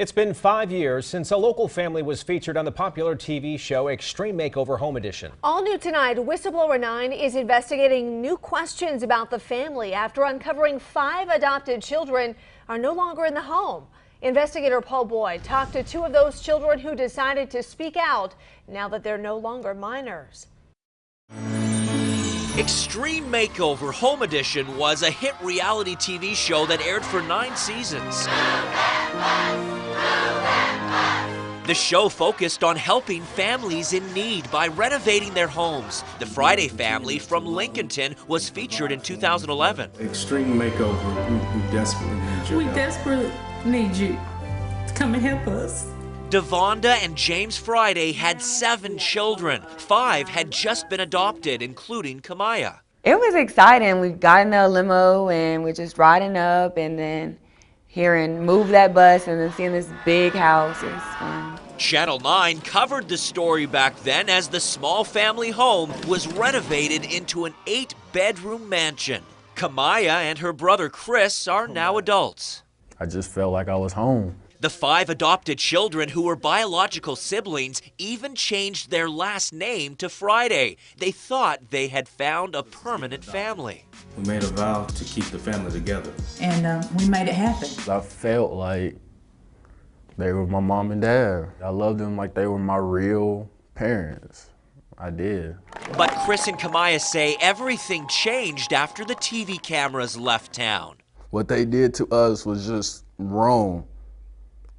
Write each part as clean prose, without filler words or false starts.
It's been 5 years since a local family was featured on the popular TV show Extreme Makeover Home Edition. All new tonight, Whistleblower 9 is investigating new questions about the family after uncovering 5 adopted children are no longer in the home. Investigator Paul Boyd talked to 2 of those children who decided to speak out now that they're no longer minors. Extreme Makeover Home Edition was a hit reality TV show that aired for 9 seasons. The show focused on helping families in need by renovating their homes. The Friday family from Lincolnton was featured in 2011. Extreme Makeover, we desperately need you. We desperately need you to come and help us. Devonda and James Friday had 7 children. 5 had just been adopted, including Kamaya. It was exciting. We got in a limo and we're just riding up and then hearing move that bus and then seeing this big house. It was fun. Channel 9 covered the story back then as the small family home was renovated into an 8-bedroom mansion. Kamaya and her brother Chris are now adults. I just felt like I was home. The 5 adopted children who were biological siblings even changed their last name to Friday. They thought they had found a permanent family. We made a vow to keep the family together. And we made it happen. I felt like they were my mom and dad. I loved them like they were my real parents. I did. But Chris and Kamaya say everything changed after the TV cameras left town. What they did to us was just wrong.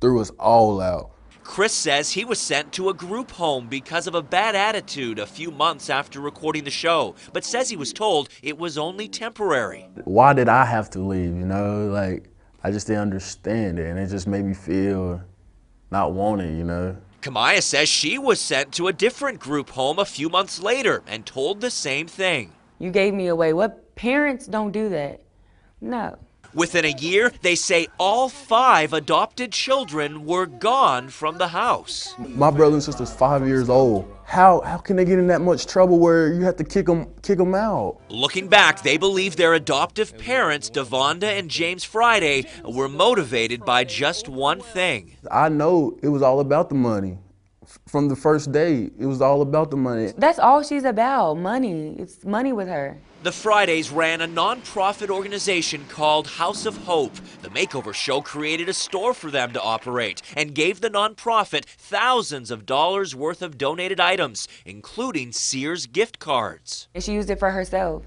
Threw us all out. Chris says he was sent to a group home because of a bad attitude a few months after recording the show, but says he was told it was only temporary. Why did I have to leave, you know? Like, I just didn't understand it, and it just made me feel not wanted, you know? Kamaya says she was sent to a different group home a few months later and told the same thing. You gave me away. What parents don't do that? No. Within a year, they say all 5 adopted children were gone from the house. My brother and sister's 5 years old. How can they get in that much trouble where you have to kick them out? Looking back, they believe their adoptive parents, Devonda and James Friday, were motivated by just one thing. I know it was all about the money. From the first day, it was all about the money. That's all she's about, money. It's money with her. The Fridays ran a non-profit organization called House of Hope. The Makeover show created a store for them to operate and gave the non-profit thousands of dollars worth of donated items, including Sears gift cards. And she used it for herself.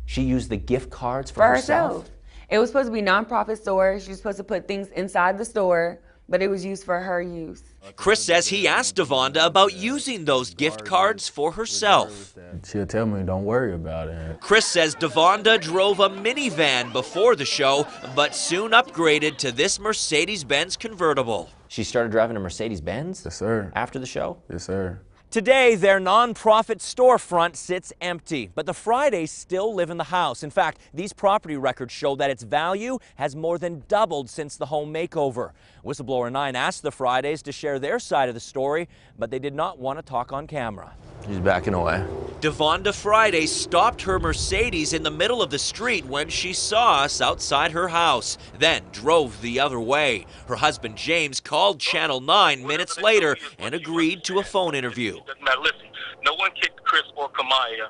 She used the gift cards for herself? It was supposed to be non-profit store. She was supposed to put things inside the store, but it was used for her use. Chris says he asked Devonda about using those gift cards for herself. She'll tell me, don't worry about it. Chris says Devonda drove a minivan before the show, but soon upgraded to this Mercedes-Benz convertible. She started driving a Mercedes-Benz? Yes, sir. After the show? Yes, sir. Today, their non-profit storefront sits empty, but the Fridays still live in the house. In fact, these property records show that its value has more than doubled since the home makeover. Whistleblower 9 asked the Fridays to share their side of the story, but they did not want to talk on camera. She's backing away. Devonda Friday stopped her Mercedes in the middle of the street when she saw us outside her house, then drove the other way. Her husband James called Channel 9 minutes later and agreed to a phone interview. Now listen, no one kicked Chris or Kamaya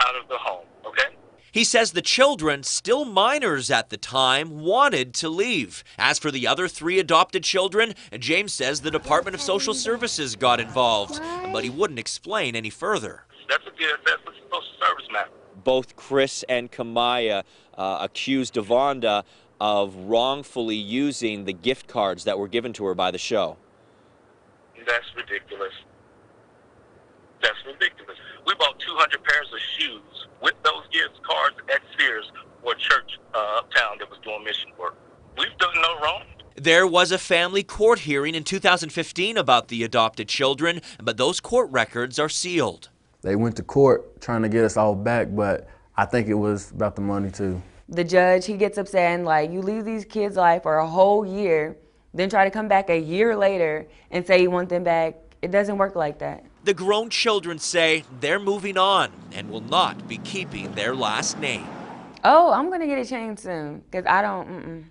out of the home, okay? He says the children, still minors at the time, wanted to leave. As for the other 3 adopted children, James says the Department of Social Services got involved, but he wouldn't explain any further. That's a social service matter. Both Chris and Kamaya accused Devonda of wrongfully using the gift cards that were given to her by the show. That's ridiculous. That's ridiculous. We bought 200 pairs of shoes with those gift cards at Sears for a church uptown that was doing mission work. We've done no wrong. There was a family court hearing in 2015 about the adopted children, but those court records are sealed. They went to court trying to get us all back, but I think it was about the money too. The judge, he gets upset and like, you leave these kids' life for a whole year, then try to come back a year later and say you want them back. It doesn't work like that. The grown children say they're moving on and will not be keeping their last name. Oh, I'm gonna get it changed soon, because I don't,